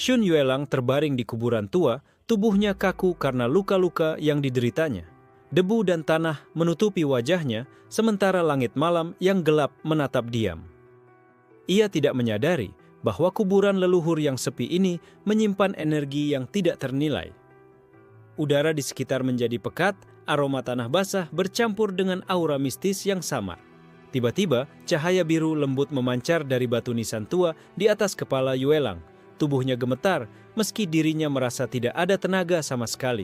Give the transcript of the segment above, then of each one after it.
Shun Yuelang terbaring di kuburan tua, tubuhnya kaku karena luka-luka yang dideritanya. Debu dan tanah menutupi wajahnya, sementara langit malam yang gelap menatap diam. Ia tidak menyadari bahwa kuburan leluhur yang sepi ini menyimpan energi yang tidak ternilai. Udara di sekitar menjadi pekat, aroma tanah basah bercampur dengan aura mistis yang samar. Tiba-tiba, cahaya biru lembut memancar dari batu nisan tua di atas kepala Yuelang. Tubuhnya gemetar, meski dirinya merasa tidak ada tenaga sama sekali.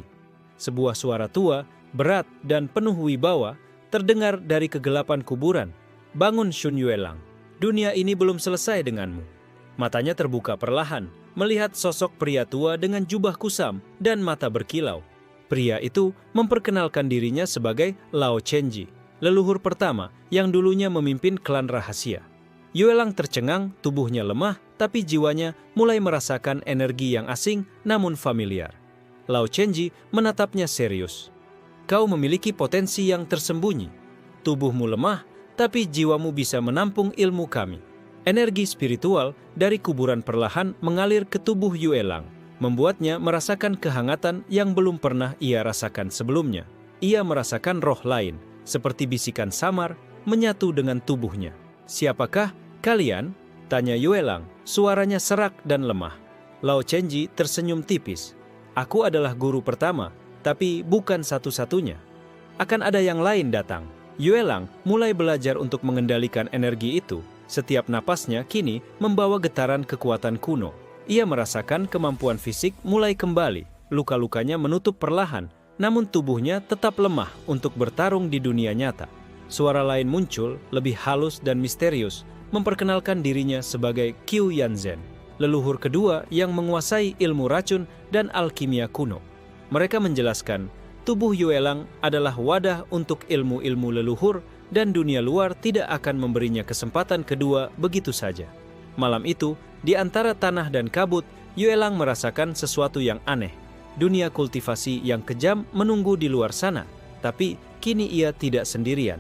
Sebuah suara tua, berat dan penuh wibawa, terdengar dari kegelapan kuburan. "Bangun, Shun Yuelang. Dunia ini belum selesai denganmu." Matanya terbuka perlahan, melihat sosok pria tua dengan jubah kusam dan mata berkilau. Pria itu memperkenalkan dirinya sebagai Lao Chenji, leluhur pertama yang dulunya memimpin klan rahasia. Yuelang tercengang, tubuhnya lemah, tapi jiwanya mulai merasakan energi yang asing namun familiar. Lao Chenji menatapnya serius. "Kau memiliki potensi yang tersembunyi. Tubuhmu lemah, tapi jiwamu bisa menampung ilmu kami." Energi spiritual dari kuburan perlahan mengalir ke tubuh Yuelang, membuatnya merasakan kehangatan yang belum pernah ia rasakan sebelumnya. Ia merasakan roh lain, seperti bisikan samar, menyatu dengan tubuhnya. "Siapakah kalian?" tanya Yuelang, suaranya serak dan lemah. Lao Chenji tersenyum tipis. "Aku adalah guru pertama, tapi bukan satu-satunya. Akan ada yang lain datang." Yuelang mulai belajar untuk mengendalikan energi itu. Setiap napasnya kini membawa getaran kekuatan kuno. Ia merasakan kemampuan fisik mulai kembali. Luka-lukanya menutup perlahan, namun tubuhnya tetap lemah untuk bertarung di dunia nyata. Suara lain muncul, lebih halus dan misterius, memperkenalkan dirinya sebagai Qiu Yanzhen, leluhur kedua yang menguasai ilmu racun dan alkimia kuno. Mereka menjelaskan, tubuh Yuelang adalah wadah untuk ilmu-ilmu leluhur dan dunia luar tidak akan memberinya kesempatan kedua begitu saja. Malam itu, di antara tanah dan kabut, Yuelang merasakan sesuatu yang aneh. Dunia kultivasi yang kejam menunggu di luar sana, tapi kini ia tidak sendirian.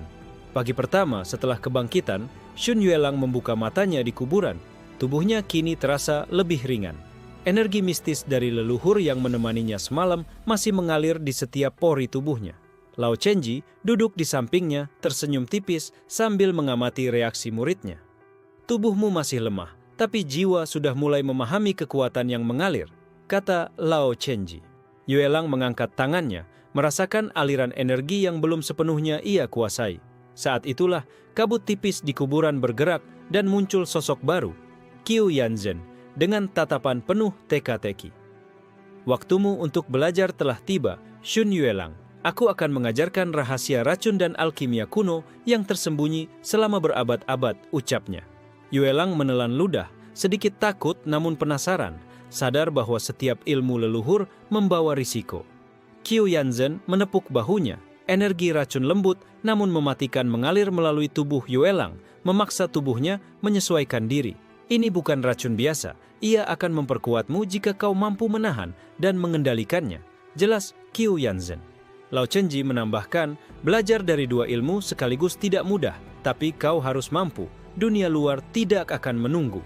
Pagi pertama setelah kebangkitan, Shun Yuelang membuka matanya di kuburan. Tubuhnya kini terasa lebih ringan. Energi mistis dari leluhur yang menemaninya semalam masih mengalir di setiap pori tubuhnya. Lao Chenji duduk di sampingnya, tersenyum tipis sambil mengamati reaksi muridnya. "Tubuhmu masih lemah, tapi jiwa sudah mulai memahami kekuatan yang mengalir," kata Lao Chenji. Yuelang mengangkat tangannya, merasakan aliran energi yang belum sepenuhnya ia kuasai. Saat itulah kabut tipis di kuburan bergerak dan muncul sosok baru, Qiu Yanzhen, dengan tatapan penuh teka-teki. "Waktumu untuk belajar telah tiba, Shun Yuelang. Aku akan mengajarkan rahasia racun dan alkimia kuno yang tersembunyi selama berabad-abad," ucapnya. Yuelang menelan ludah, sedikit takut namun penasaran, sadar bahwa setiap ilmu leluhur membawa risiko. Qiu Yanzhen menepuk bahunya, energi racun lembut namun mematikan mengalir melalui tubuh Yuelang, memaksa tubuhnya menyesuaikan diri. "Ini bukan racun biasa, ia akan memperkuatmu jika kau mampu menahan dan mengendalikannya," jelas Qiu Yanzhen. Lao Chenji menambahkan, "Belajar dari dua ilmu sekaligus tidak mudah, tapi kau harus mampu. Dunia luar tidak akan menunggu."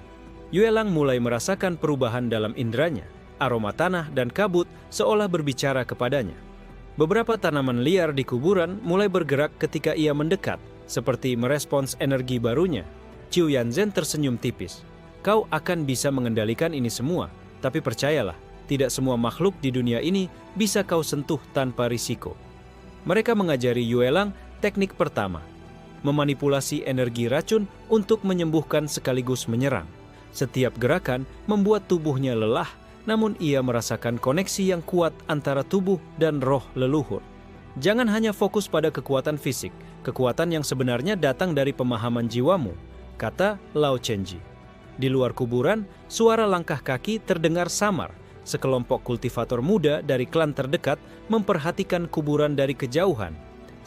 Yuelang mulai merasakan perubahan dalam inderanya. Aroma tanah dan kabut seolah berbicara kepadanya. Beberapa tanaman liar di kuburan mulai bergerak ketika ia mendekat, seperti merespons energi barunya. Qiu Yanzhen tersenyum tipis. "Kau akan bisa mengendalikan ini semua, tapi percayalah, tidak semua makhluk di dunia ini bisa kau sentuh tanpa risiko." Mereka mengajari Yuelang teknik pertama, memanipulasi energi racun untuk menyembuhkan sekaligus menyerang. Setiap gerakan membuat tubuhnya lelah, namun ia merasakan koneksi yang kuat antara tubuh dan roh leluhur. "Jangan hanya fokus pada kekuatan fisik, kekuatan yang sebenarnya datang dari pemahaman jiwamu," kata Lao Chenji. Di luar kuburan, suara langkah kaki terdengar samar. Sekelompok kultivator muda dari klan terdekat memperhatikan kuburan dari kejauhan.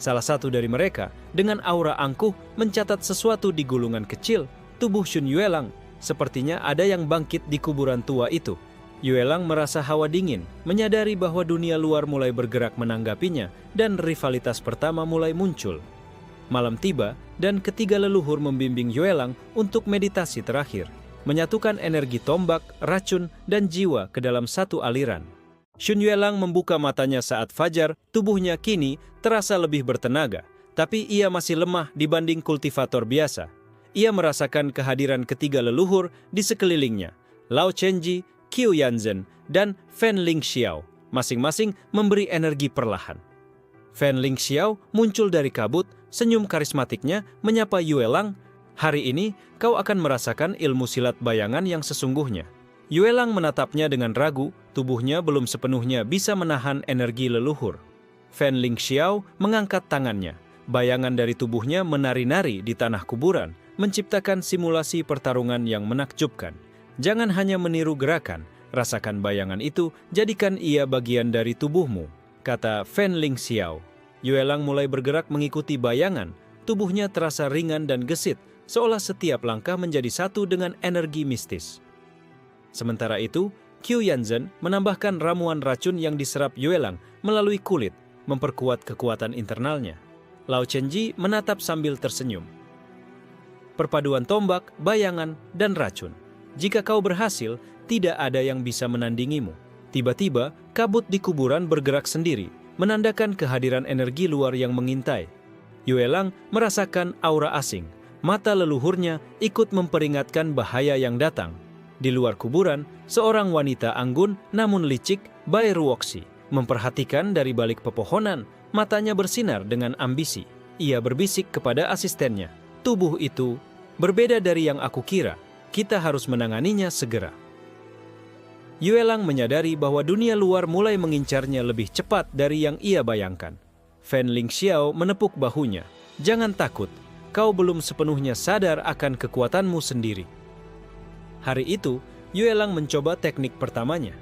Salah satu dari mereka, dengan aura angkuh, mencatat sesuatu di gulungan kecil tubuh Shun Yuelang. Sepertinya ada yang bangkit di kuburan tua itu. Yuelang merasa hawa dingin, menyadari bahwa dunia luar mulai bergerak menanggapinya dan rivalitas pertama mulai muncul. Malam tiba dan ketiga leluhur membimbing Yuelang untuk meditasi terakhir. menyatukan energi tombak, racun, dan jiwa ke dalam satu aliran. Shun Yuelang membuka matanya saat fajar, tubuhnya kini terasa lebih bertenaga, tapi ia masih lemah dibanding kultivator biasa. Ia merasakan kehadiran ketiga leluhur di sekelilingnya, Lao Chenji, Qiu Yanzhen, dan Fan Lingxiao, masing-masing memberi energi perlahan. Fan Lingxiao muncul dari kabut, senyum karismatiknya menyapa Yuelang. Hari ini, kau akan merasakan ilmu silat bayangan yang sesungguhnya. Yuelang menatapnya dengan ragu, tubuhnya belum sepenuhnya bisa menahan energi leluhur. Fan Lingxiao mengangkat tangannya. Bayangan dari tubuhnya menari-nari di tanah kuburan, menciptakan simulasi pertarungan yang menakjubkan. Jangan hanya meniru gerakan, rasakan bayangan itu, jadikan ia bagian dari tubuhmu, kata Fan Lingxiao. Yuelang mulai bergerak mengikuti bayangan, tubuhnya terasa ringan dan gesit, seolah setiap langkah menjadi satu dengan energi mistis. Sementara itu, Qiu Yanzhen menambahkan ramuan racun yang diserap Yuelang melalui kulit, memperkuat kekuatan internalnya. Lao Chenji menatap sambil tersenyum. Perpaduan tombak, bayangan, dan racun. Jika kau berhasil, tidak ada yang bisa menandingimu. Tiba-tiba, kabut di kuburan bergerak sendiri, menandakan kehadiran energi luar yang mengintai. Yuelang merasakan aura asing. Mata leluhurnya ikut memperingatkan bahaya yang datang. Di luar kuburan, seorang wanita anggun namun licik, Bai Ruoxi, memperhatikan dari balik pepohonan. Matanya bersinar dengan ambisi. Ia berbisik kepada asistennya, "Tubuh itu berbeda dari yang aku kira. Kita harus menanganinya segera." Yuelang menyadari bahwa dunia luar mulai mengincarnya lebih cepat dari yang ia bayangkan. Fan Lingxiao menepuk bahunya. "Jangan takut. Kau belum sepenuhnya sadar akan kekuatanmu sendiri." Hari itu, Yuelang mencoba teknik pertamanya.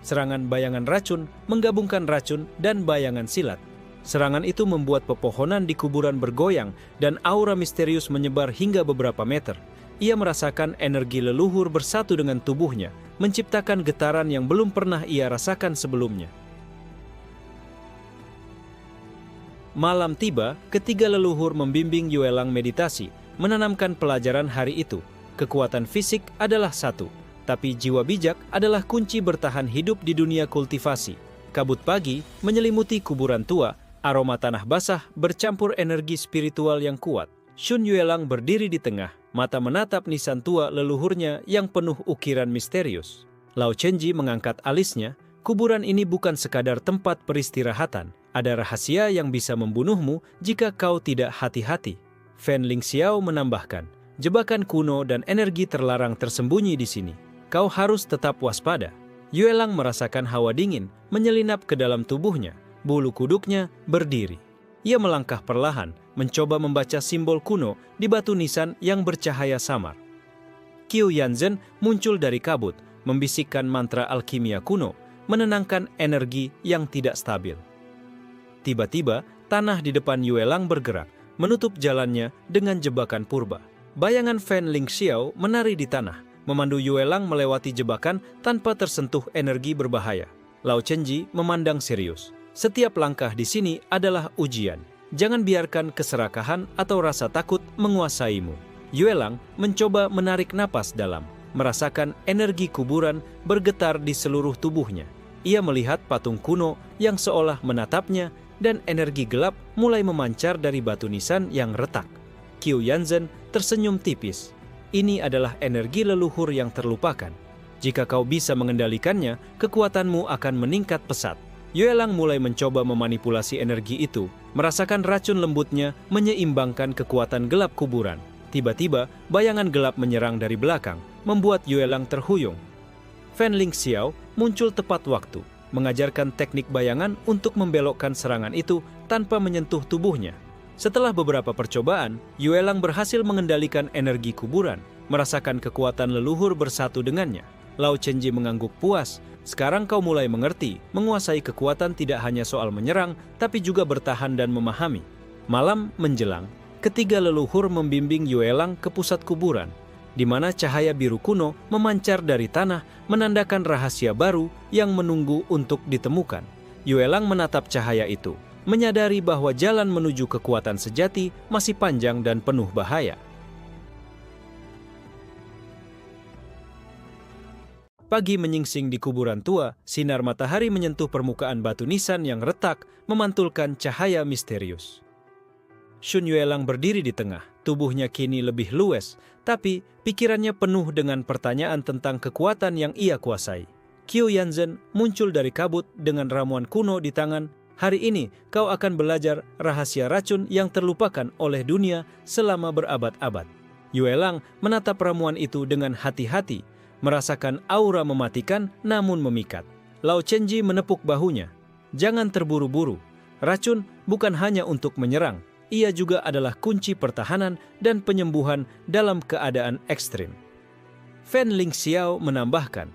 Serangan bayangan racun menggabungkan racun dan bayangan silat. Serangan itu membuat pepohonan di kuburan bergoyang dan aura misterius menyebar hingga beberapa meter. Ia merasakan energi leluhur bersatu dengan tubuhnya, menciptakan getaran yang belum pernah ia rasakan sebelumnya. Malam tiba, ketiga leluhur membimbing Yuelang meditasi, menanamkan pelajaran hari itu. Kekuatan fisik adalah satu, tapi jiwa bijak adalah kunci bertahan hidup di dunia kultivasi. Kabut pagi menyelimuti kuburan tua, aroma tanah basah bercampur energi spiritual yang kuat. Shun Yuelang berdiri di tengah, mata menatap nisan tua leluhurnya yang penuh ukiran misterius. Lao Chenji mengangkat alisnya, kuburan ini bukan sekadar tempat peristirahatan. Ada rahasia yang bisa membunuhmu jika kau tidak hati-hati. Fan Lingxiao menambahkan, jebakan kuno dan energi terlarang tersembunyi di sini. Kau harus tetap waspada. Yuelang merasakan hawa dingin menyelinap ke dalam tubuhnya. Bulu kuduknya berdiri. Ia melangkah perlahan, mencoba membaca simbol kuno di batu nisan yang bercahaya samar. Qiu Yanzhen muncul dari kabut, membisikkan mantra alkimia kuno, menenangkan energi yang tidak stabil. Tiba-tiba, tanah di depan Yuelang bergerak, menutup jalannya dengan jebakan purba. Bayangan Fan Lingxiao menari di tanah, memandu Yuelang melewati jebakan tanpa tersentuh energi berbahaya. Lao Chenji memandang serius. Setiap langkah di sini adalah ujian. Jangan biarkan keserakahan atau rasa takut menguasaimu. Yuelang mencoba menarik napas dalam, merasakan energi kuburan bergetar di seluruh tubuhnya. Ia melihat patung kuno yang seolah menatapnya, dan energi gelap mulai memancar dari batu nisan yang retak. Qiu Yanzhen tersenyum tipis. Ini adalah energi leluhur yang terlupakan. Jika kau bisa mengendalikannya, kekuatanmu akan meningkat pesat. Yuelang mulai mencoba memanipulasi energi itu, merasakan racun lembutnya menyeimbangkan kekuatan gelap kuburan. Tiba-tiba, bayangan gelap menyerang dari belakang, membuat Yuelang terhuyung. Fan Lingxiao muncul tepat waktu, mengajarkan teknik bayangan untuk membelokkan serangan itu tanpa menyentuh tubuhnya. Setelah beberapa percobaan, Yuelang berhasil mengendalikan energi kuburan, merasakan kekuatan leluhur bersatu dengannya. Lao Chenji mengangguk puas. Sekarang kau mulai mengerti, menguasai kekuatan tidak hanya soal menyerang, tapi juga bertahan dan memahami. Malam menjelang, ketiga leluhur membimbing Yuelang ke pusat kuburan, di mana cahaya biru kuno memancar dari tanah, menandakan rahasia baru yang menunggu untuk ditemukan. Yuelang menatap cahaya itu, menyadari bahwa jalan menuju kekuatan sejati masih panjang dan penuh bahaya. Pagi menyingsing di kuburan tua, sinar matahari menyentuh permukaan batu nisan yang retak, memantulkan cahaya misterius. Shun Yuelang berdiri di tengah, tubuhnya kini lebih luwes, tapi pikirannya penuh dengan pertanyaan tentang kekuatan yang ia kuasai. Qiu Yanzhen muncul dari kabut dengan ramuan kuno di tangan. Hari ini kau akan belajar rahasia racun yang terlupakan oleh dunia selama berabad-abad. Yuelang menatap ramuan itu dengan hati-hati, merasakan aura mematikan namun memikat. Lao Chenji menepuk bahunya. Jangan terburu-buru. Racun bukan hanya untuk menyerang, ia juga adalah kunci pertahanan dan penyembuhan dalam keadaan ekstrim. Fen Lingxiao menambahkan,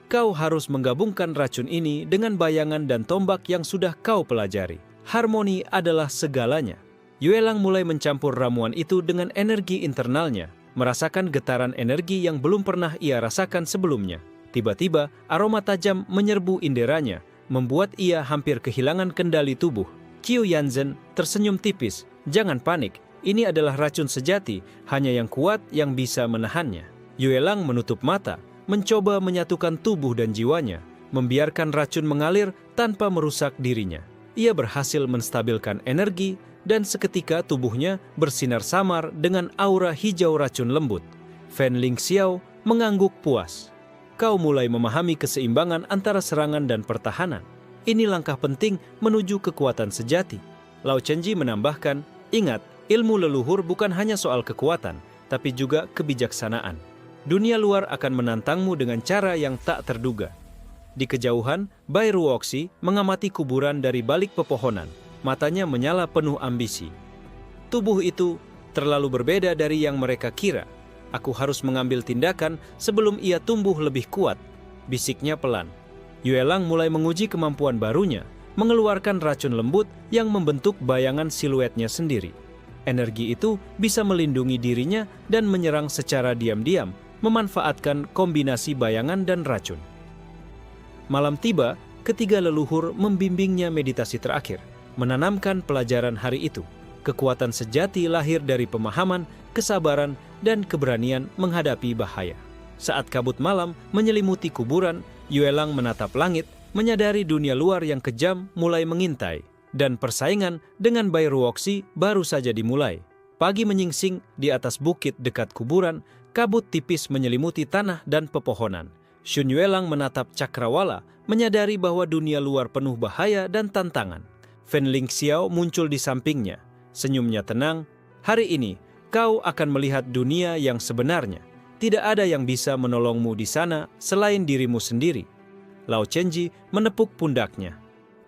kau harus menggabungkan racun ini dengan bayangan dan tombak yang sudah kau pelajari. Harmoni adalah segalanya. Yuelang mulai mencampur ramuan itu dengan energi internalnya, merasakan getaran energi yang belum pernah ia rasakan sebelumnya. Tiba-tiba, aroma tajam menyerbu inderanya, membuat ia hampir kehilangan kendali tubuh. Qiu Yanzhen tersenyum tipis. Jangan panik, ini adalah racun sejati, hanya yang kuat yang bisa menahannya. Yuelang menutup mata, mencoba menyatukan tubuh dan jiwanya, membiarkan racun mengalir tanpa merusak dirinya. Ia berhasil menstabilkan energi, dan seketika tubuhnya bersinar samar dengan aura hijau racun lembut. Fen Lingxiao mengangguk puas. Kau mulai memahami keseimbangan antara serangan dan pertahanan. Ini langkah penting menuju kekuatan sejati. Lao Chenji menambahkan, ingat, ilmu leluhur bukan hanya soal kekuatan, tapi juga kebijaksanaan. Dunia luar akan menantangmu dengan cara yang tak terduga. Di kejauhan, Bai Ruoxi mengamati kuburan dari balik pepohonan. Matanya menyala penuh ambisi. Tubuh itu terlalu berbeda dari yang mereka kira. Aku harus mengambil tindakan sebelum ia tumbuh lebih kuat, bisiknya pelan. Yuelang mulai menguji kemampuan barunya, mengeluarkan racun lembut yang membentuk bayangan siluetnya sendiri. Energi itu bisa melindungi dirinya dan menyerang secara diam-diam, memanfaatkan kombinasi bayangan dan racun. Malam tiba, ketiga leluhur membimbingnya meditasi terakhir, menanamkan pelajaran hari itu. Kekuatan sejati lahir dari pemahaman, kesabaran, dan keberanian menghadapi bahaya. Saat kabut malam menyelimuti kuburan, Yuelang menatap langit, menyadari dunia luar yang kejam mulai mengintai, dan persaingan dengan Bai Ruoxi baru saja dimulai. Pagi menyingsing di atas bukit dekat kuburan, kabut tipis menyelimuti tanah dan pepohonan. Shun Yuelang menatap cakrawala, menyadari bahwa dunia luar penuh bahaya dan tantangan. Fen Lingxiao muncul di sampingnya. Senyumnya tenang. Hari ini, kau akan melihat dunia yang sebenarnya. Tidak ada yang bisa menolongmu di sana selain dirimu sendiri. Lao Chenji menepuk pundaknya.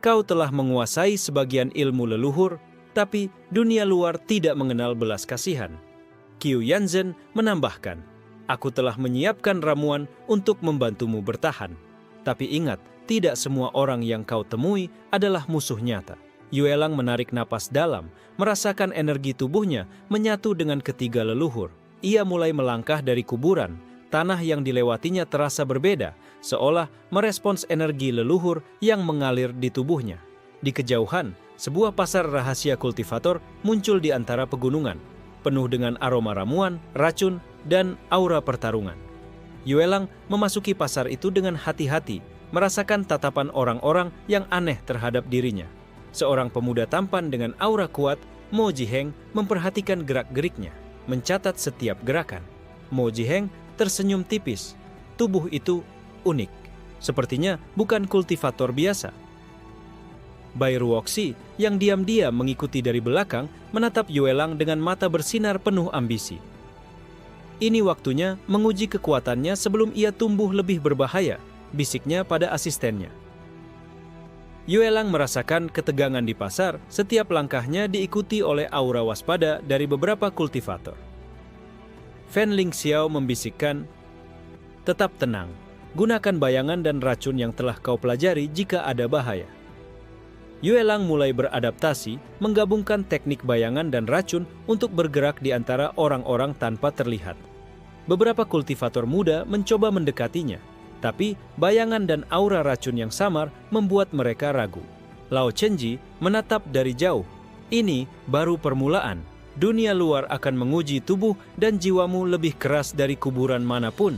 Kau telah menguasai sebagian ilmu leluhur, tapi dunia luar tidak mengenal belas kasihan. Qiu Yanzhen menambahkan, aku telah menyiapkan ramuan untuk membantumu bertahan. Tapi ingat, tidak semua orang yang kau temui adalah musuh nyata. Yuelang menarik napas dalam, merasakan energi tubuhnya menyatu dengan ketiga leluhur. Ia mulai melangkah dari kuburan. Tanah yang dilewatinya terasa berbeda, seolah merespons energi leluhur yang mengalir di tubuhnya. Di kejauhan, sebuah pasar rahasia kultivator muncul di antara pegunungan, penuh dengan aroma ramuan, racun, dan aura pertarungan. Yuelang memasuki pasar itu dengan hati-hati, merasakan tatapan orang-orang yang aneh terhadap dirinya. Seorang pemuda tampan dengan aura kuat, Mo Jiheng, memperhatikan gerak-geriknya, mencatat setiap gerakan. Mo Jiheng tersenyum tipis. Tubuh itu unik. Sepertinya bukan kultivator biasa. Bai Ruoxi yang diam-diam mengikuti dari belakang menatap Yuelang dengan mata bersinar penuh ambisi. Ini waktunya menguji kekuatannya sebelum ia tumbuh lebih berbahaya, bisiknya pada asistennya. Yuelang merasakan ketegangan di pasar, setiap langkahnya diikuti oleh aura waspada dari beberapa kultivator. Fen Lingxiao membisikkan, tetap tenang, gunakan bayangan dan racun yang telah kau pelajari jika ada bahaya. Yuelang mulai beradaptasi, menggabungkan teknik bayangan dan racun untuk bergerak di antara orang-orang tanpa terlihat. Beberapa kultivator muda mencoba mendekatinya, tapi bayangan dan aura racun yang samar membuat mereka ragu. Lao Chenji menatap dari jauh. Ini baru permulaan. Dunia luar akan menguji tubuh dan jiwamu lebih keras dari kuburan manapun.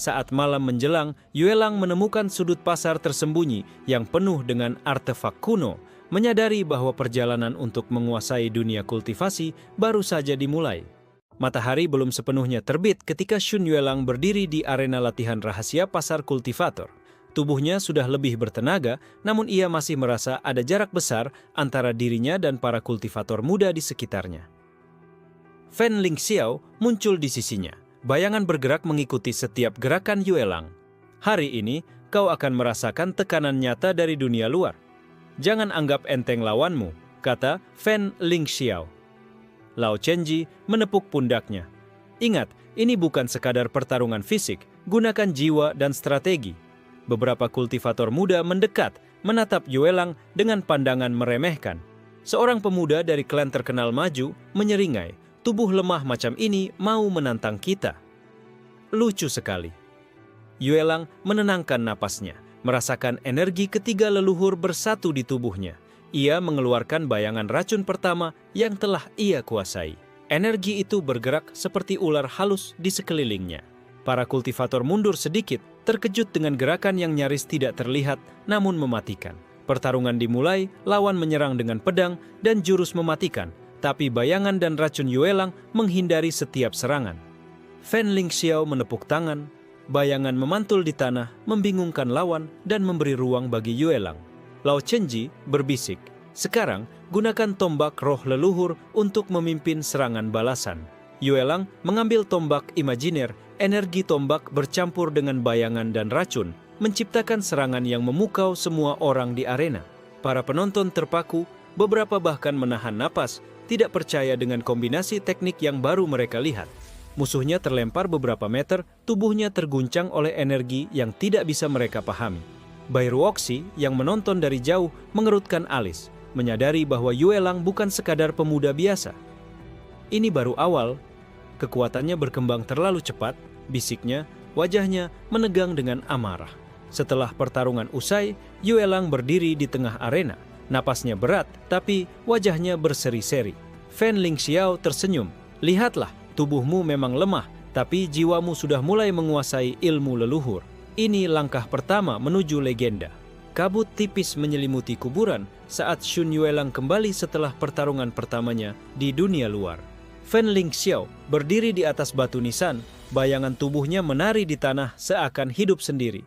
Saat malam menjelang, Yuelang menemukan sudut pasar tersembunyi yang penuh dengan artefak kuno, menyadari bahwa perjalanan untuk menguasai dunia kultivasi baru saja dimulai. Matahari belum sepenuhnya terbit ketika Shun Yuelang berdiri di arena latihan rahasia pasar kultivator. Tubuhnya sudah lebih bertenaga, namun ia masih merasa ada jarak besar antara dirinya dan para kultivator muda di sekitarnya. Fen Lingxiao muncul di sisinya. Bayangan bergerak mengikuti setiap gerakan Yuelang. Hari ini, kau akan merasakan tekanan nyata dari dunia luar. Jangan anggap enteng lawanmu, kata Fen Lingxiao. Lao Chenji menepuk pundaknya. Ingat, ini bukan sekadar pertarungan fisik, gunakan jiwa dan strategi. Beberapa kultivator muda mendekat, menatap Yuelang dengan pandangan meremehkan. Seorang pemuda dari klan terkenal maju menyeringai. Tubuh lemah macam ini mau menantang kita. Lucu sekali. Yuelang menenangkan napasnya, merasakan energi ketiga leluhur bersatu di tubuhnya. Ia mengeluarkan bayangan racun pertama yang telah ia kuasai. Energi itu bergerak seperti ular halus di sekelilingnya. Para kultivator mundur sedikit, terkejut dengan gerakan yang nyaris tidak terlihat namun mematikan. Pertarungan dimulai, lawan menyerang dengan pedang dan jurus mematikan. Tapi bayangan dan racun Yuelang menghindari setiap serangan. Fen Lingxiao menepuk tangan, bayangan memantul di tanah, membingungkan lawan dan memberi ruang bagi Yuelang. Lao Chenji berbisik, sekarang gunakan tombak roh leluhur untuk memimpin serangan balasan. Yuelang mengambil tombak imajiner, energi tombak bercampur dengan bayangan dan racun, menciptakan serangan yang memukau semua orang di arena. Para penonton terpaku, beberapa bahkan menahan napas, tidak percaya dengan kombinasi teknik yang baru mereka lihat. Musuhnya terlempar beberapa meter, tubuhnya terguncang oleh energi yang tidak bisa mereka pahami. Bairuoxi yang menonton dari jauh mengerutkan alis, menyadari bahwa Yuelang bukan sekadar pemuda biasa. Ini baru awal, kekuatannya berkembang terlalu cepat, bisiknya, wajahnya menegang dengan amarah. Setelah pertarungan usai, Yuelang berdiri di tengah arena. Napasnya berat, tapi wajahnya berseri-seri. Fen Lingxiao tersenyum. Lihatlah, tubuhmu memang lemah, tapi jiwamu sudah mulai menguasai ilmu leluhur. Ini langkah pertama menuju legenda. Kabut tipis menyelimuti kuburan saat Shun Yuelang kembali setelah pertarungan pertamanya di dunia luar. Fen Lingxiao berdiri di atas batu nisan, bayangan tubuhnya menari di tanah seakan hidup sendiri.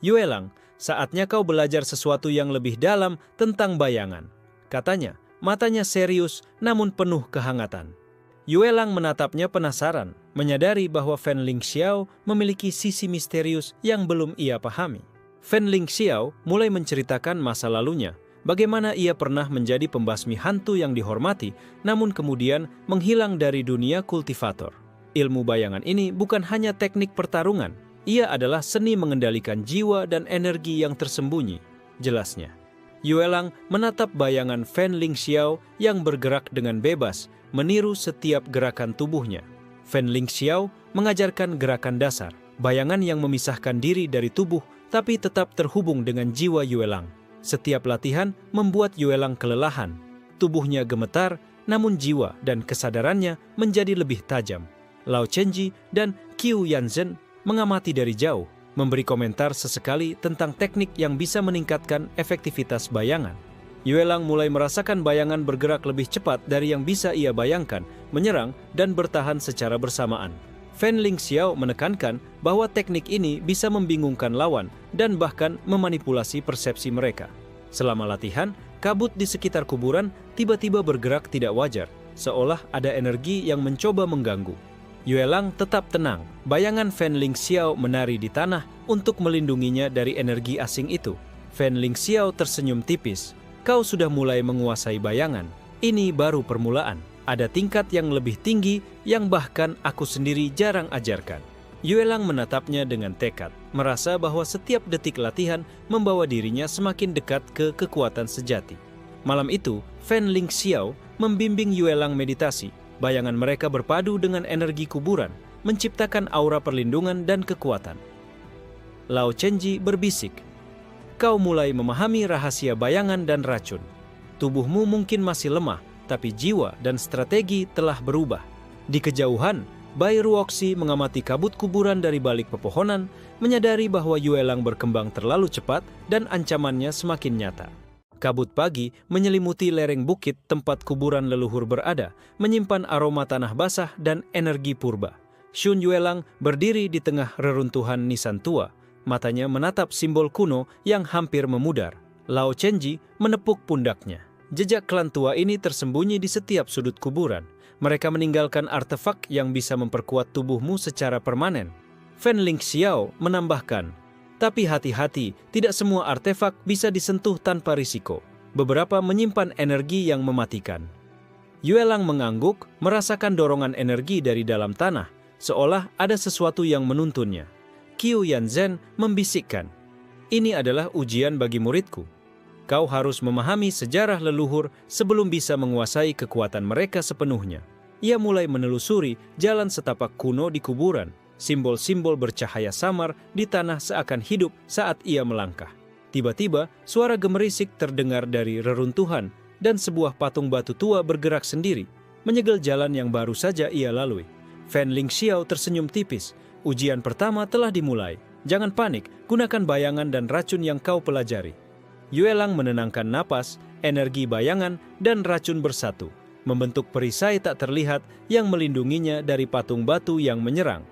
Yuelang, saatnya kau belajar sesuatu yang lebih dalam tentang bayangan, katanya, matanya serius namun penuh kehangatan. Yuelang menatapnya penasaran, menyadari bahwa Fen Lingxiao memiliki sisi misterius yang belum ia pahami. Fen Lingxiao mulai menceritakan masa lalunya, bagaimana ia pernah menjadi pembasmi hantu yang dihormati, namun kemudian menghilang dari dunia kultivator. Ilmu bayangan ini bukan hanya teknik pertarungan, ia adalah seni mengendalikan jiwa dan energi yang tersembunyi, jelasnya. Yuelang menatap bayangan Fen Lingxiao yang bergerak dengan bebas, meniru setiap gerakan tubuhnya. Fen Lingxiao mengajarkan gerakan dasar, bayangan yang memisahkan diri dari tubuh tapi tetap terhubung dengan jiwa Yuelang. Setiap latihan membuat Yuelang kelelahan. Tubuhnya gemetar, namun jiwa dan kesadarannya menjadi lebih tajam. Lao Chenji dan Qiu Yanzhen mengamati dari jauh, memberi komentar sesekali tentang teknik yang bisa meningkatkan efektivitas bayangan. Yuelang mulai merasakan bayangan bergerak lebih cepat dari yang bisa ia bayangkan, menyerang dan bertahan secara bersamaan. Fen Lingxiao menekankan bahwa teknik ini bisa membingungkan lawan dan bahkan memanipulasi persepsi mereka. Selama latihan, kabut di sekitar kuburan tiba-tiba bergerak tidak wajar, seolah ada energi yang mencoba mengganggu. Yuelang tetap tenang. Bayangan Fen Lingxiao menari di tanah untuk melindunginya dari energi asing itu. Fen Lingxiao tersenyum tipis. Kau sudah mulai menguasai bayangan. Ini baru permulaan. Ada tingkat yang lebih tinggi yang bahkan aku sendiri jarang ajarkan. Yuelang menatapnya dengan tekad, merasa bahwa setiap detik latihan membawa dirinya semakin dekat ke kekuatan sejati. Malam itu, Fen Lingxiao membimbing Yuelang meditasi. Bayangan mereka berpadu dengan energi kuburan, menciptakan aura perlindungan dan kekuatan. Lao Chenji berbisik, kau mulai memahami rahasia bayangan dan racun. Tubuhmu mungkin masih lemah, tapi jiwa dan strategi telah berubah. Di kejauhan, Bai Ruoxi mengamati kabut kuburan dari balik pepohonan, menyadari bahwa Yuelang berkembang terlalu cepat dan ancamannya semakin nyata. Kabut pagi menyelimuti lereng bukit tempat kuburan leluhur berada, menyimpan aroma tanah basah dan energi purba. Shun Yuelang berdiri di tengah reruntuhan nisan tua, matanya menatap simbol kuno yang hampir memudar. Lao Chenji menepuk pundaknya. Jejak klan tua ini tersembunyi di setiap sudut kuburan. Mereka meninggalkan artefak yang bisa memperkuat tubuhmu secara permanen. Fen Lingxiao menambahkan, tapi hati-hati, tidak semua artefak bisa disentuh tanpa risiko. Beberapa menyimpan energi yang mematikan. Yuelang mengangguk, merasakan dorongan energi dari dalam tanah, seolah ada sesuatu yang menuntunnya. Qiu Yanzhen membisikkan, ini adalah ujian bagi muridku. Kau harus memahami sejarah leluhur sebelum bisa menguasai kekuatan mereka sepenuhnya. Ia mulai menelusuri jalan setapak kuno di kuburan. Simbol-simbol bercahaya samar di tanah seakan hidup saat ia melangkah. Tiba-tiba, suara gemerisik terdengar dari reruntuhan dan sebuah patung batu tua bergerak sendiri, menyegel jalan yang baru saja ia lalui. Fen Lingxiao tersenyum tipis. Ujian pertama telah dimulai. Jangan panik, gunakan bayangan dan racun yang kau pelajari. Yuelang menenangkan napas, energi bayangan, dan racun bersatu, membentuk perisai tak terlihat yang melindunginya dari patung batu yang menyerang.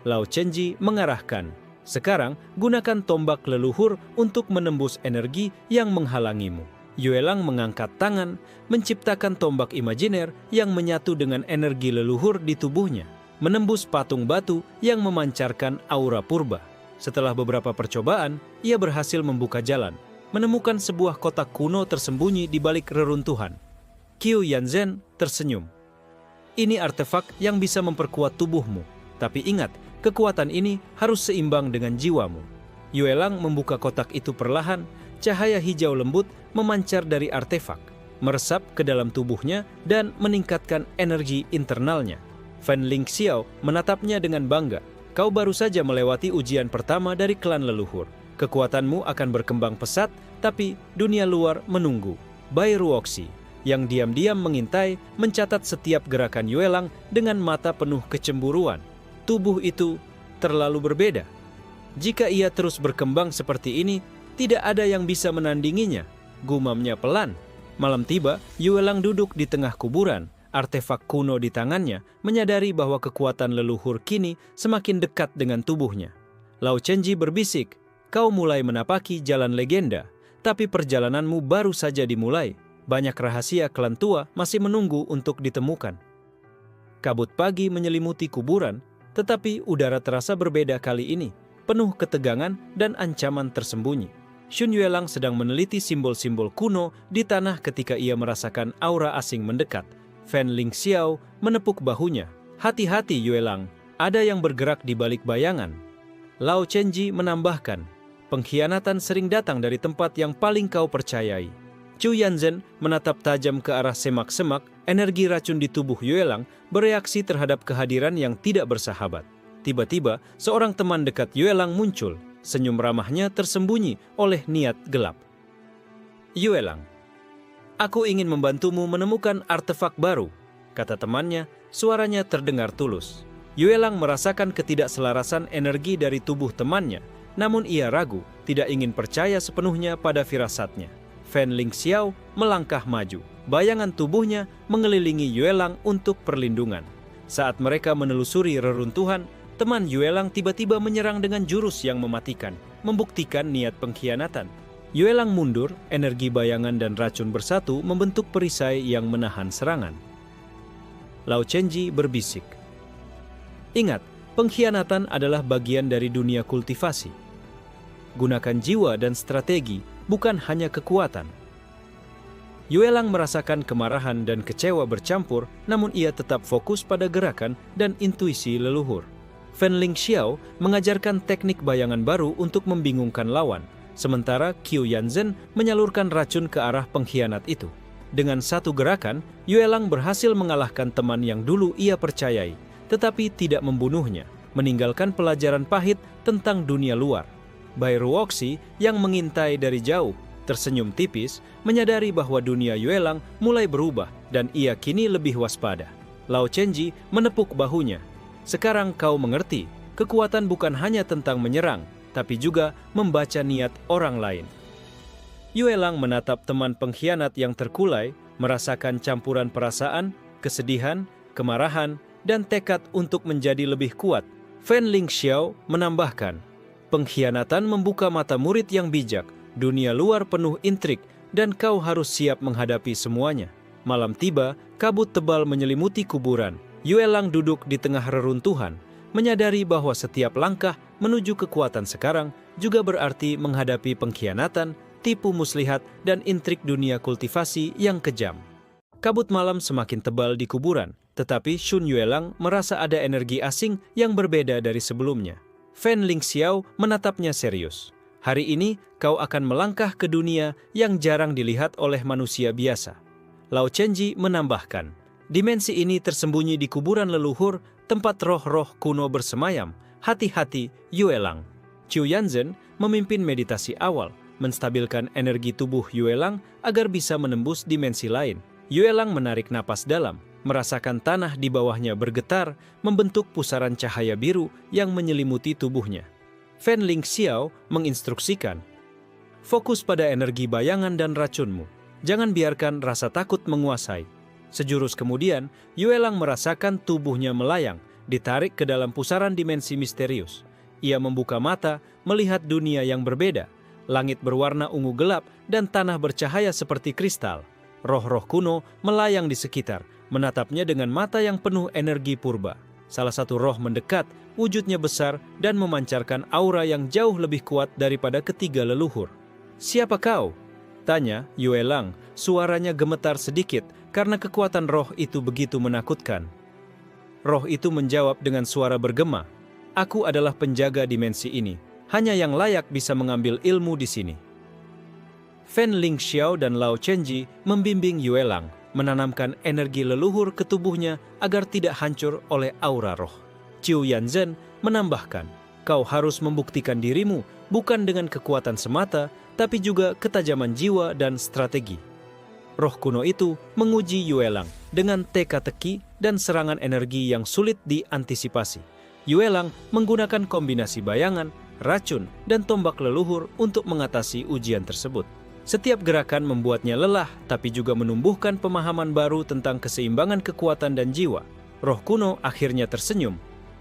Lao Chenji mengarahkan, sekarang gunakan tombak leluhur untuk menembus energi yang menghalangimu. Yuelang mengangkat tangan, menciptakan tombak imajiner yang menyatu dengan energi leluhur di tubuhnya, menembus patung batu yang memancarkan aura purba. Setelah beberapa percobaan, ia berhasil membuka jalan, menemukan sebuah kotak kuno tersembunyi di balik reruntuhan. Qiu Yanzhen tersenyum. Ini artefak yang bisa memperkuat tubuhmu, tapi ingat, kekuatan ini harus seimbang dengan jiwamu. Yuelang membuka kotak itu perlahan, cahaya hijau lembut memancar dari artefak, meresap ke dalam tubuhnya dan meningkatkan energi internalnya. Fen Lingxiao menatapnya dengan bangga. Kau baru saja melewati ujian pertama dari klan leluhur. Kekuatanmu akan berkembang pesat, tapi dunia luar menunggu. Bai Ruoxi, yang diam-diam mengintai, mencatat setiap gerakan Yuelang dengan mata penuh kecemburuan. Tubuh itu terlalu berbeda. Jika ia terus berkembang seperti ini, tidak ada yang bisa menandinginya, gumamnya pelan. Malam tiba, Yuelang duduk di tengah kuburan, artefak kuno di tangannya, menyadari bahwa kekuatan leluhur kini semakin dekat dengan tubuhnya. Lao Chenji berbisik, kau mulai menapaki jalan legenda, tapi perjalananmu baru saja dimulai. Banyak rahasia klan tua masih menunggu untuk ditemukan. Kabut pagi menyelimuti kuburan, tetapi udara terasa berbeda kali ini, penuh ketegangan dan ancaman tersembunyi. Shun Yuelang sedang meneliti simbol-simbol kuno di tanah ketika ia merasakan aura asing mendekat. Fen Lingxiao menepuk bahunya. Hati-hati Yuelang, ada yang bergerak di balik bayangan. Lao Chenji menambahkan, pengkhianatan sering datang dari tempat yang paling kau percayai. Chu Yanzhen menatap tajam ke arah semak-semak, energi racun di tubuh Yuelang bereaksi terhadap kehadiran yang tidak bersahabat. Tiba-tiba, seorang teman dekat Yuelang muncul. Senyum ramahnya tersembunyi oleh niat gelap. Yuelang, aku ingin membantumu menemukan artefak baru, kata temannya, suaranya terdengar tulus. Yuelang merasakan ketidakselarasan energi dari tubuh temannya, namun ia ragu, tidak ingin percaya sepenuhnya pada firasatnya. Fen Lingxiao melangkah maju. Bayangan tubuhnya mengelilingi Yuelang untuk perlindungan. Saat mereka menelusuri reruntuhan, teman Yuelang tiba-tiba menyerang dengan jurus yang mematikan, membuktikan niat pengkhianatan. Yuelang mundur, energi bayangan dan racun bersatu membentuk perisai yang menahan serangan. Lao Chenji berbisik, ingat, pengkhianatan adalah bagian dari dunia kultivasi. Gunakan jiwa dan strategi, bukan hanya kekuatan. Yuelang merasakan kemarahan dan kecewa bercampur, namun ia tetap fokus pada gerakan dan intuisi leluhur. Fen Lingxiao mengajarkan teknik bayangan baru untuk membingungkan lawan, sementara Qiu Yanzhen menyalurkan racun ke arah pengkhianat itu. Dengan satu gerakan, Yuelang berhasil mengalahkan teman yang dulu ia percayai, tetapi tidak membunuhnya, meninggalkan pelajaran pahit tentang dunia luar. Bai Ruoxi yang mengintai dari jauh, tersenyum tipis, menyadari bahwa dunia Yuelang mulai berubah dan ia kini lebih waspada. Lao Chenji menepuk bahunya. Sekarang kau mengerti, kekuatan bukan hanya tentang menyerang, tapi juga membaca niat orang lain. Yue Lang menatap teman pengkhianat yang terkulai, merasakan campuran perasaan, kesedihan, kemarahan, dan tekad untuk menjadi lebih kuat. Fan Lingxiao menambahkan, pengkhianatan membuka mata murid yang bijak, dunia luar penuh intrik, dan kau harus siap menghadapi semuanya. Malam tiba, kabut tebal menyelimuti kuburan. Yue Lang duduk di tengah reruntuhan, menyadari bahwa setiap langkah menuju kekuatan sekarang juga berarti menghadapi pengkhianatan, tipu muslihat, dan intrik dunia kultivasi yang kejam. Kabut malam semakin tebal di kuburan, tetapi Shun Yue Lang merasa ada energi asing yang berbeda dari sebelumnya. Fan Lingxiao menatapnya serius. Hari ini kau akan melangkah ke dunia yang jarang dilihat oleh manusia biasa. Lao Chenji menambahkan, dimensi ini tersembunyi di kuburan leluhur, tempat roh-roh kuno bersemayam. Hati-hati, Yue Lang. Qiu Yanzhen memimpin meditasi awal, menstabilkan energi tubuh Yue Lang agar bisa menembus dimensi lain. Yue Lang menarik napas dalam, merasakan tanah di bawahnya bergetar, membentuk pusaran cahaya biru yang menyelimuti tubuhnya. Fan Lingxiao menginstruksikan, fokus pada energi bayangan dan racunmu. Jangan biarkan rasa takut menguasai. Sejurus kemudian, Yue Lang merasakan tubuhnya melayang, ditarik ke dalam pusaran dimensi misterius. Ia membuka mata, melihat dunia yang berbeda. Langit berwarna ungu gelap dan tanah bercahaya seperti kristal. Roh-roh kuno melayang di sekitar, menatapnya dengan mata yang penuh energi purba. Salah satu roh mendekat, wujudnya besar dan memancarkan aura yang jauh lebih kuat daripada ketiga leluhur. "Siapa kau?" tanya Yue Lang. Suaranya gemetar sedikit karena kekuatan roh itu begitu menakutkan. Roh itu menjawab dengan suara bergema, "Aku adalah penjaga dimensi ini. Hanya yang layak bisa mengambil ilmu di sini." Fan Lingxiao dan Lao Chenji membimbing Yue Lang, menanamkan energi leluhur ke tubuhnya agar tidak hancur oleh aura roh. Qiu Yanzhen menambahkan, kau harus membuktikan dirimu bukan dengan kekuatan semata, tapi juga ketajaman jiwa dan strategi. Roh kuno itu menguji Yue Lang dengan teka-teki dan serangan energi yang sulit diantisipasi. Yue Lang menggunakan kombinasi bayangan, racun, dan tombak leluhur untuk mengatasi ujian tersebut. Setiap gerakan membuatnya lelah, tapi juga menumbuhkan pemahaman baru tentang keseimbangan kekuatan dan jiwa. Roh kuno akhirnya tersenyum.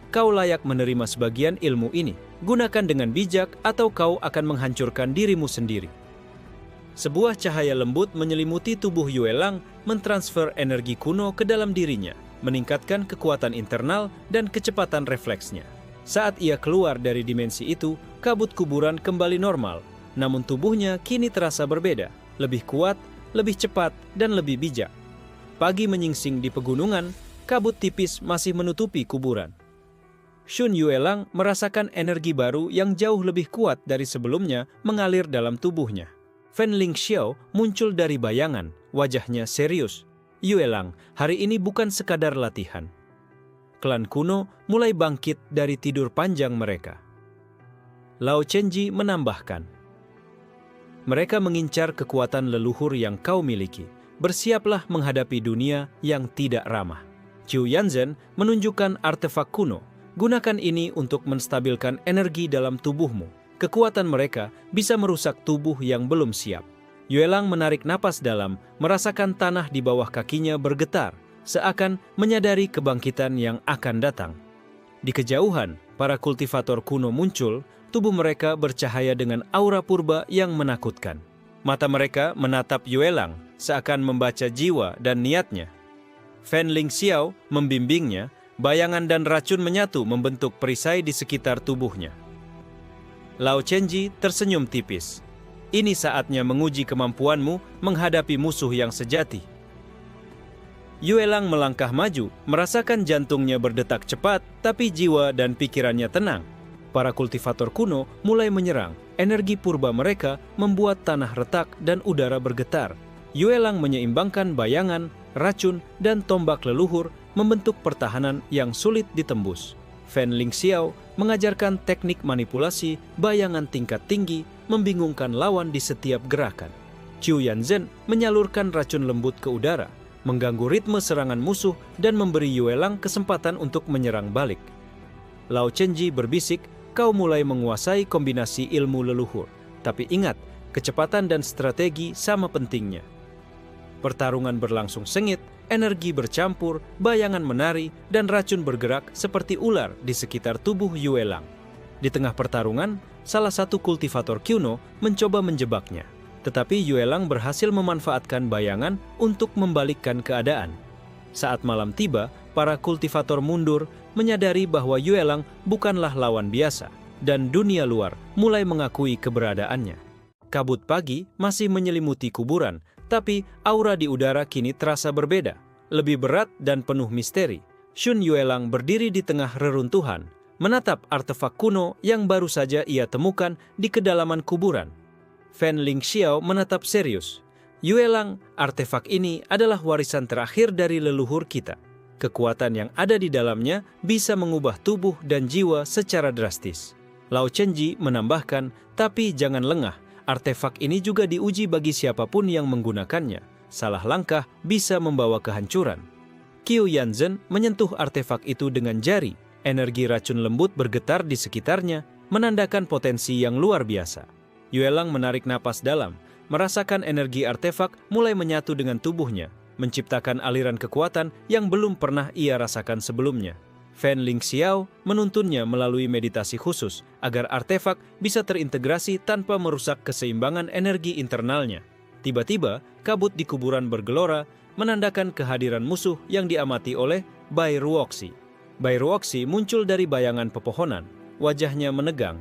Kau layak menerima sebagian ilmu ini. Gunakan dengan bijak atau kau akan menghancurkan dirimu sendiri. Sebuah cahaya lembut menyelimuti tubuh Yue Lang, mentransfer energi kuno ke dalam dirinya, meningkatkan kekuatan internal dan kecepatan refleksnya. Saat ia keluar dari dimensi itu, kabut kuburan kembali normal. Namun tubuhnya kini terasa berbeda, lebih kuat, lebih cepat, dan lebih bijak. Pagi menyingsing di pegunungan, kabut tipis masih menutupi kuburan. Shun Yue Lang merasakan energi baru yang jauh lebih kuat dari sebelumnya mengalir dalam tubuhnya. Fan Lingxiao muncul dari bayangan, wajahnya serius. Yue Lang, hari ini bukan sekadar latihan. Klan kuno mulai bangkit dari tidur panjang mereka. Lao Chenji menambahkan, mereka mengincar kekuatan leluhur yang kau miliki. Bersiaplah menghadapi dunia yang tidak ramah. Qiu Yanzhen menunjukkan artefak kuno. Gunakan ini untuk menstabilkan energi dalam tubuhmu. Kekuatan mereka bisa merusak tubuh yang belum siap. Yue Lang menarik napas dalam, merasakan tanah di bawah kakinya bergetar, seakan menyadari kebangkitan yang akan datang. Di kejauhan, para kultivator kuno muncul. Tubuh mereka bercahaya dengan aura purba yang menakutkan. Mata mereka menatap Yue Lang, seakan membaca jiwa dan niatnya. Fan Lingxiao membimbingnya, bayangan dan racun menyatu membentuk perisai di sekitar tubuhnya. Lao Chenji tersenyum tipis. Ini saatnya menguji kemampuanmu menghadapi musuh yang sejati. Yue Lang melangkah maju, merasakan jantungnya berdetak cepat, tapi jiwa dan pikirannya tenang. Para kultivator kuno mulai menyerang. Energi purba mereka membuat tanah retak dan udara bergetar. Yue Lang menyeimbangkan bayangan, racun, dan tombak leluhur membentuk pertahanan yang sulit ditembus. Fan Lingxiao mengajarkan teknik manipulasi bayangan tingkat tinggi, membingungkan lawan di setiap gerakan. Qiu Yanzhen menyalurkan racun lembut ke udara, mengganggu ritme serangan musuh dan memberi Yue Lang kesempatan untuk menyerang balik. Lao Chenji berbisik, kau mulai menguasai kombinasi ilmu leluhur. Tapi ingat, kecepatan dan strategi sama pentingnya. Pertarungan berlangsung sengit, energi bercampur, bayangan menari, dan racun bergerak seperti ular di sekitar tubuh Yue Lang. Di tengah pertarungan, salah satu kultivator kuno mencoba menjebaknya. Tetapi Yue Lang berhasil memanfaatkan bayangan untuk membalikkan keadaan. Saat malam tiba, para kultivator mundur, menyadari bahwa Yue Lang bukanlah lawan biasa, dan dunia luar mulai mengakui keberadaannya. Kabut pagi masih menyelimuti kuburan, tapi aura di udara kini terasa berbeda, lebih berat dan penuh misteri. Shun Yue Lang berdiri di tengah reruntuhan, menatap artefak kuno yang baru saja ia temukan di kedalaman kuburan. Fan Lingxiao menatap serius. Yue Lang, artefak ini adalah warisan terakhir dari leluhur kita. Kekuatan yang ada di dalamnya bisa mengubah tubuh dan jiwa secara drastis. Lao Chenji menambahkan, tapi jangan lengah, artefak ini juga diuji bagi siapapun yang menggunakannya. Salah langkah bisa membawa kehancuran. Qiu Yanzhen menyentuh artefak itu dengan jari. Energi racun lembut bergetar di sekitarnya, menandakan potensi yang luar biasa. Yue Lang menarik napas dalam, merasakan energi artefak mulai menyatu dengan tubuhnya, menciptakan aliran kekuatan yang belum pernah ia rasakan sebelumnya. Fan Lingxiao menuntunnya melalui meditasi khusus agar artefak bisa terintegrasi tanpa merusak keseimbangan energi internalnya. Tiba-tiba, kabut di kuburan bergelora, menandakan kehadiran musuh yang diamati oleh Bai Ruoxi. Bai Ruoxi muncul dari bayangan pepohonan, wajahnya menegang.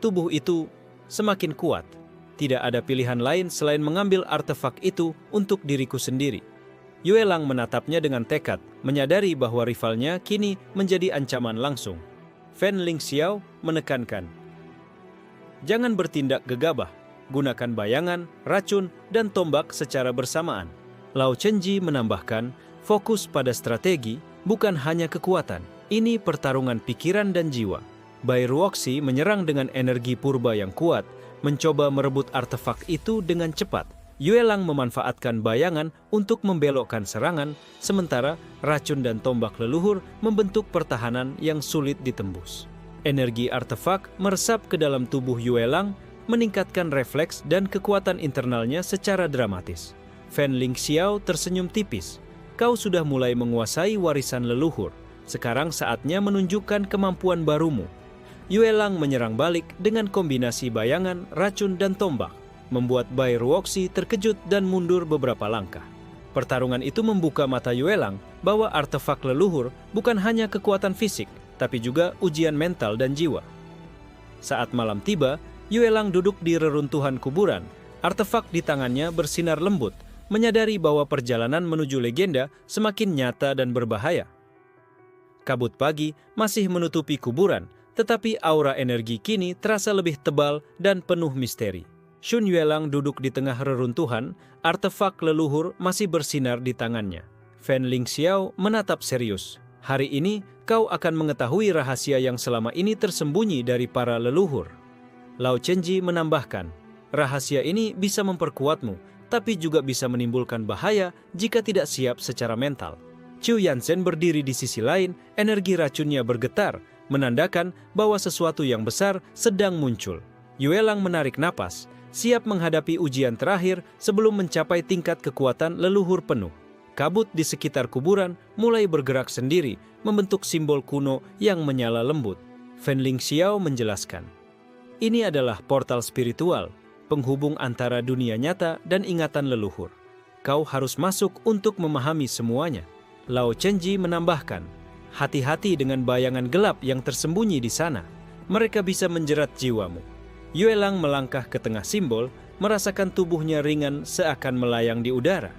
Tubuh itu semakin kuat. Tidak ada pilihan lain selain mengambil artefak itu untuk diriku sendiri. Yue Lang menatapnya dengan tekad, menyadari bahwa rivalnya kini menjadi ancaman langsung. Fan Lingxiao menekankan, jangan bertindak gegabah, gunakan bayangan, racun, dan tombak secara bersamaan. Lao Chenji menambahkan, fokus pada strategi, bukan hanya kekuatan. Ini pertarungan pikiran dan jiwa. Bai Ruoxi menyerang dengan energi purba yang kuat, mencoba merebut artefak itu dengan cepat. Yue Lang memanfaatkan bayangan untuk membelokkan serangan, sementara racun dan tombak leluhur membentuk pertahanan yang sulit ditembus. Energi artefak meresap ke dalam tubuh Yue Lang, meningkatkan refleks dan kekuatan internalnya secara dramatis. Fan Lingxiao tersenyum tipis. Kau sudah mulai menguasai warisan leluhur. Sekarang saatnya menunjukkan kemampuan barumu. Yue Lang menyerang balik dengan kombinasi bayangan, racun, dan tombak, membuat Bai Ruoxi terkejut dan mundur beberapa langkah. Pertarungan itu membuka mata Yue Lang bahwa artefak leluhur bukan hanya kekuatan fisik, tapi juga ujian mental dan jiwa. Saat malam tiba, Yue Lang duduk di reruntuhan kuburan. Artefak di tangannya bersinar lembut, menyadari bahwa perjalanan menuju legenda semakin nyata dan berbahaya. Kabut pagi masih menutupi kuburan, tetapi aura energi kini terasa lebih tebal dan penuh misteri. Shun Yue Lang duduk di tengah reruntuhan, artefak leluhur masih bersinar di tangannya. Fan Lingxiao menatap serius. Hari ini kau akan mengetahui rahasia yang selama ini tersembunyi dari para leluhur. Lao Chenji menambahkan, rahasia ini bisa memperkuatmu, tapi juga bisa menimbulkan bahaya jika tidak siap secara mental. Qiu Yanzhen berdiri di sisi lain, energi racunnya bergetar, menandakan bahwa sesuatu yang besar sedang muncul. Yue Lang menarik napas, siap menghadapi ujian terakhir sebelum mencapai tingkat kekuatan leluhur penuh. Kabut di sekitar kuburan mulai bergerak sendiri, membentuk simbol kuno yang menyala lembut. Fan Lingxiao menjelaskan, ini adalah portal spiritual, penghubung antara dunia nyata dan ingatan leluhur. Kau harus masuk untuk memahami semuanya. Lao Chenji menambahkan, hati-hati dengan bayangan gelap yang tersembunyi di sana. Mereka bisa menjerat jiwamu. Yue Lang melangkah ke tengah simbol, merasakan tubuhnya ringan seakan melayang di udara.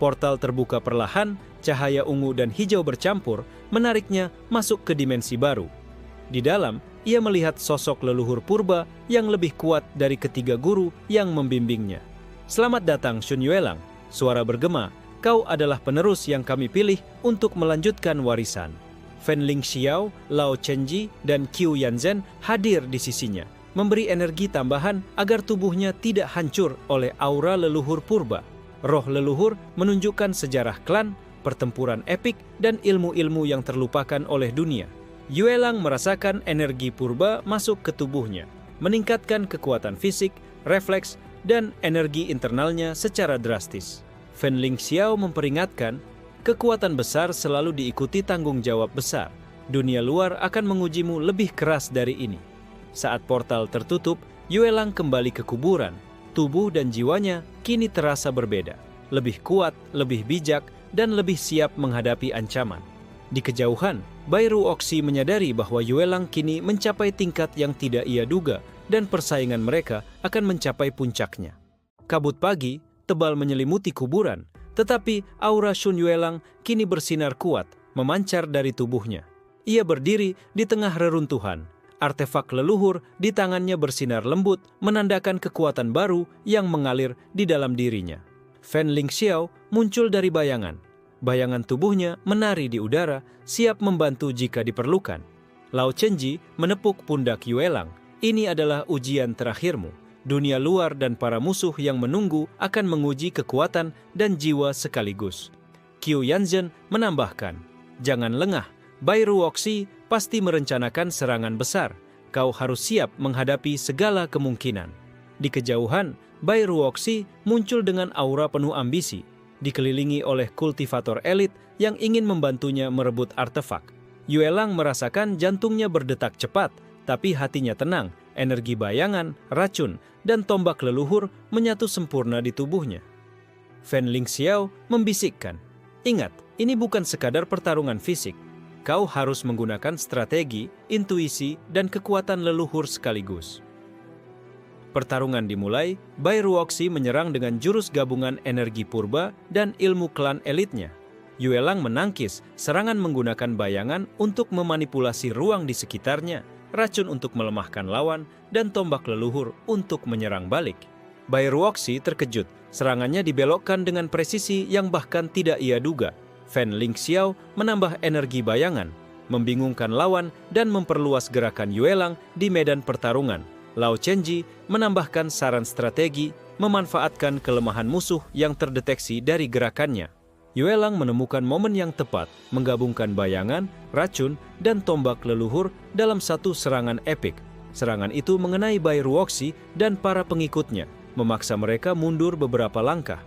Portal terbuka perlahan, cahaya ungu dan hijau bercampur, menariknya masuk ke dimensi baru. Di dalam, ia melihat sosok leluhur purba yang lebih kuat dari ketiga guru yang membimbingnya. Selamat datang Shun Yue Lang, suara bergema, kau adalah penerus yang kami pilih untuk melanjutkan warisan. Fan Lingxiao, Lao Chenji, dan Qiu Yanzhen hadir di sisinya, memberi energi tambahan agar tubuhnya tidak hancur oleh aura leluhur purba. Roh leluhur menunjukkan sejarah klan, pertempuran epik, dan ilmu-ilmu yang terlupakan oleh dunia. Yuelang merasakan energi purba masuk ke tubuhnya, meningkatkan kekuatan fisik, refleks, dan energi internalnya secara drastis. Fen Lingxiao memperingatkan, kekuatan besar selalu diikuti tanggung jawab besar. Dunia luar akan mengujimu lebih keras dari ini. Saat portal tertutup, Yuelang kembali ke kuburan. Tubuh dan jiwanya kini terasa berbeda. Lebih kuat, lebih bijak, dan lebih siap menghadapi ancaman. Di kejauhan, Bai Ruoxi menyadari bahwa Yuelang kini mencapai tingkat yang tidak ia duga dan persaingan mereka akan mencapai puncaknya. Kabut pagi tebal menyelimuti kuburan, tetapi aura Shun Yuelang kini bersinar kuat, memancar dari tubuhnya. Ia berdiri di tengah reruntuhan. Artefak leluhur di tangannya bersinar lembut, menandakan kekuatan baru yang mengalir di dalam dirinya. Fen Lingxiao muncul dari bayangan. Bayangan tubuhnya menari di udara, siap membantu jika diperlukan. Lao Chenji menepuk pundak Yuelang. Ini adalah ujian terakhirmu. Dunia luar dan para musuh yang menunggu akan menguji kekuatan dan jiwa sekaligus. Qiu Yanzhen menambahkan, jangan lengah, Bai Ruoxi pasti merencanakan serangan besar. Kau harus siap menghadapi segala kemungkinan. Di kejauhan, Bai Ruoxi muncul dengan aura penuh ambisi, dikelilingi oleh kultivator elit yang ingin membantunya merebut artefak. Yuelang merasakan jantungnya berdetak cepat, tapi hatinya tenang. Energi bayangan, racun, dan tombak leluhur menyatu sempurna di tubuhnya. Fen Lingxiao membisikkan, ingat, ini bukan sekadar pertarungan fisik. Kau harus menggunakan strategi, intuisi, dan kekuatan leluhur sekaligus. Pertarungan dimulai, Bai Ruoxi menyerang dengan jurus gabungan energi purba dan ilmu klan elitnya. Yuelang menangkis serangan menggunakan bayangan untuk memanipulasi ruang di sekitarnya, racun untuk melemahkan lawan, dan tombak leluhur untuk menyerang balik. Bai Ruoxi terkejut, serangannya dibelokkan dengan presisi yang bahkan tidak ia duga. Fen Lingxiao menambah energi bayangan, membingungkan lawan dan memperluas gerakan Yuelang di medan pertarungan. Lao Chenji menambahkan saran strategi, memanfaatkan kelemahan musuh yang terdeteksi dari gerakannya. Yuelang menemukan momen yang tepat, menggabungkan bayangan, racun, dan tombak leluhur dalam satu serangan epik. Serangan itu mengenai Bai Ruoxi dan para pengikutnya, memaksa mereka mundur beberapa langkah.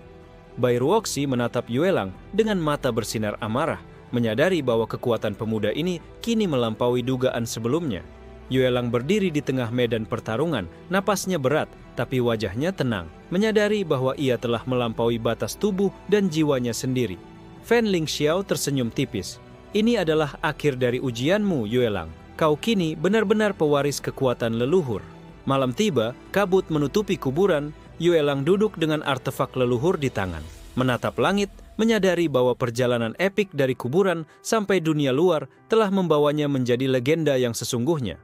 Bai Ruoxi menatap Yuelang dengan mata bersinar amarah, menyadari bahwa kekuatan pemuda ini kini melampaui dugaan sebelumnya. Yuelang berdiri di tengah medan pertarungan, napasnya berat, tapi wajahnya tenang, menyadari bahwa ia telah melampaui batas tubuh dan jiwanya sendiri. Fen Lingxiao tersenyum tipis. Ini adalah akhir dari ujianmu, Yuelang. Kau kini benar-benar pewaris kekuatan leluhur. Malam tiba, kabut menutupi kuburan. Yuelang duduk dengan artefak leluhur di tangan, menatap langit, menyadari bahwa perjalanan epik dari kuburan sampai dunia luar telah membawanya menjadi legenda yang sesungguhnya.